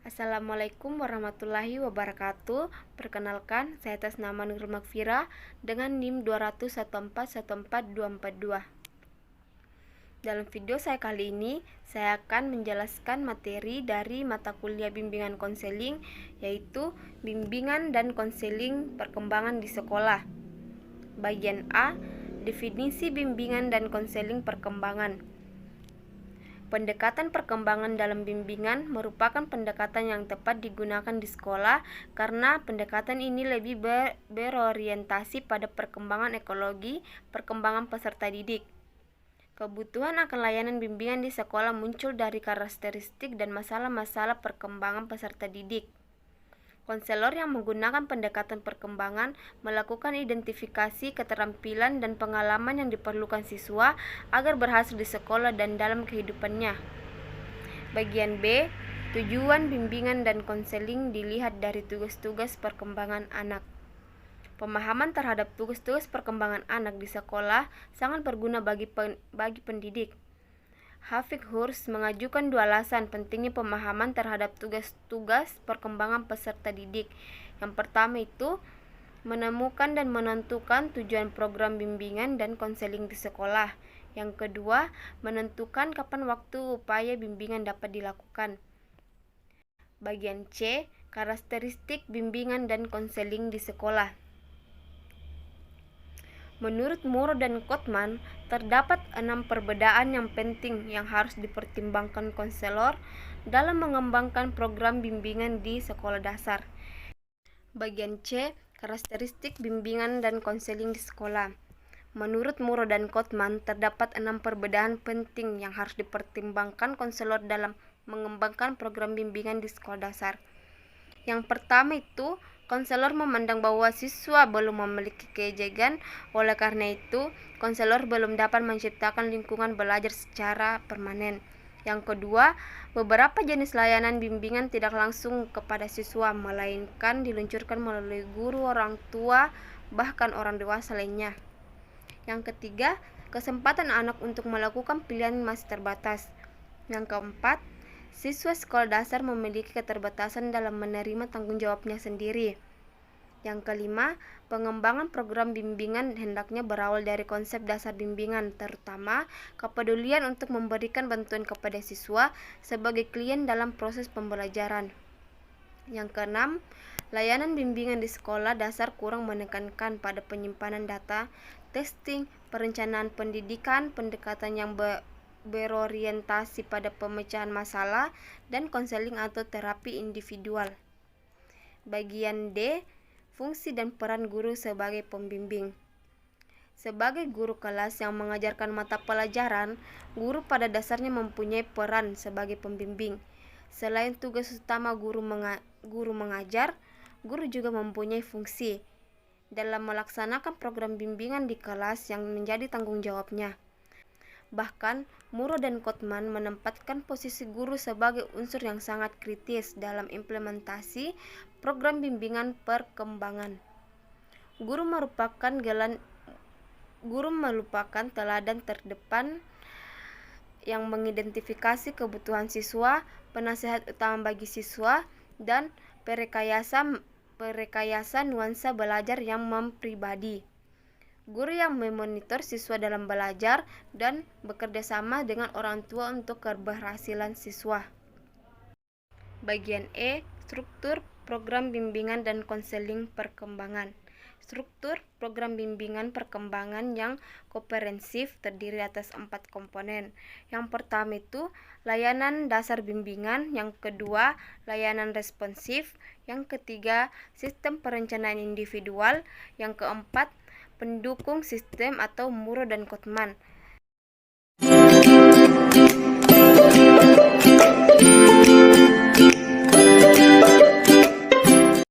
Assalamualaikum warahmatullahi wabarakatuh. Perkenalkan, saya atas nama Nurul Makfira dengan NIM 201414242. Dalam video saya kali ini, saya akan menjelaskan materi dari mata kuliah bimbingan konseling, yaitu bimbingan dan konseling perkembangan di sekolah. Bagian A, definisi bimbingan dan konseling perkembangan. Pendekatan perkembangan dalam bimbingan merupakan pendekatan yang tepat digunakan di sekolah karena pendekatan ini lebih berorientasi pada perkembangan ekologi, perkembangan peserta didik. Kebutuhan akan layanan bimbingan di sekolah muncul dari karakteristik dan masalah-masalah perkembangan peserta didik. Konselor yang menggunakan pendekatan perkembangan melakukan identifikasi keterampilan dan pengalaman yang diperlukan siswa agar berhasil di sekolah dan dalam kehidupannya. Bagian B, tujuan bimbingan dan konseling dilihat dari tugas-tugas perkembangan anak. Pemahaman terhadap tugas-tugas perkembangan anak di sekolah sangat berguna bagi pendidik. Hafik Hurs mengajukan dua alasan pentingnya pemahaman terhadap tugas-tugas perkembangan peserta didik. Yang pertama itu menemukan dan menentukan tujuan program bimbingan dan konseling di sekolah. Yang kedua, menentukan kapan waktu upaya bimbingan dapat dilakukan. Bagian C, karakteristik bimbingan dan konseling di sekolah. Menurut Muro dan Kotman, terdapat 6 perbedaan yang penting yang harus dipertimbangkan konselor dalam mengembangkan program bimbingan di sekolah dasar. Bagian C, karakteristik bimbingan dan konseling di sekolah. Menurut Muro dan Kotman, terdapat 6 perbedaan penting yang harus dipertimbangkan konselor dalam mengembangkan program bimbingan di sekolah dasar. Yang pertama itu, konselor memandang bahwa siswa belum memiliki kejegan, oleh karena itu, konselor belum dapat menciptakan lingkungan belajar secara permanen. Yang kedua, beberapa jenis layanan bimbingan tidak langsung kepada siswa, melainkan diluncurkan melalui guru, orang tua, bahkan orang dewasa lainnya. Yang ketiga, kesempatan anak untuk melakukan pilihan masih terbatas. Yang keempat, siswa sekolah dasar memiliki keterbatasan dalam menerima tanggung jawabnya sendiri. Yang kelima, pengembangan program bimbingan hendaknya berawal dari konsep dasar bimbingan, terutama kepedulian untuk memberikan bantuan kepada siswa sebagai klien dalam proses pembelajaran. Yang keenam, layanan bimbingan di sekolah dasar kurang menekankan pada penyimpanan data, testing, perencanaan pendidikan, pendekatan yang berorientasi pada pemecahan masalah, dan konseling atau terapi individual. Bagian D, fungsi dan peran guru sebagai pembimbing. Sebagai guru kelas yang mengajarkan mata pelajaran, guru pada dasarnya mempunyai peran sebagai pembimbing. Selain tugas utama guru mengajar, guru juga mempunyai fungsi dalam melaksanakan program bimbingan di kelas yang menjadi tanggung jawabnya. Bahkan, Muro dan Kotman menempatkan posisi guru sebagai unsur yang sangat kritis dalam implementasi program bimbingan perkembangan. Guru merupakan teladan terdepan yang mengidentifikasi kebutuhan siswa, penasehat utama bagi siswa, dan perekayasa nuansa belajar yang mempribadi. Guru yang memonitor siswa dalam belajar dan bekerja sama dengan orang tua untuk keberhasilan siswa. Bagian E, struktur program bimbingan dan konseling perkembangan. Struktur program bimbingan perkembangan yang komprehensif terdiri atas 4 komponen. Yang pertama itu layanan dasar bimbingan, yang kedua layanan responsif, yang ketiga sistem perencanaan individual, yang keempat pendukung sistem atau Muro dan Kotman.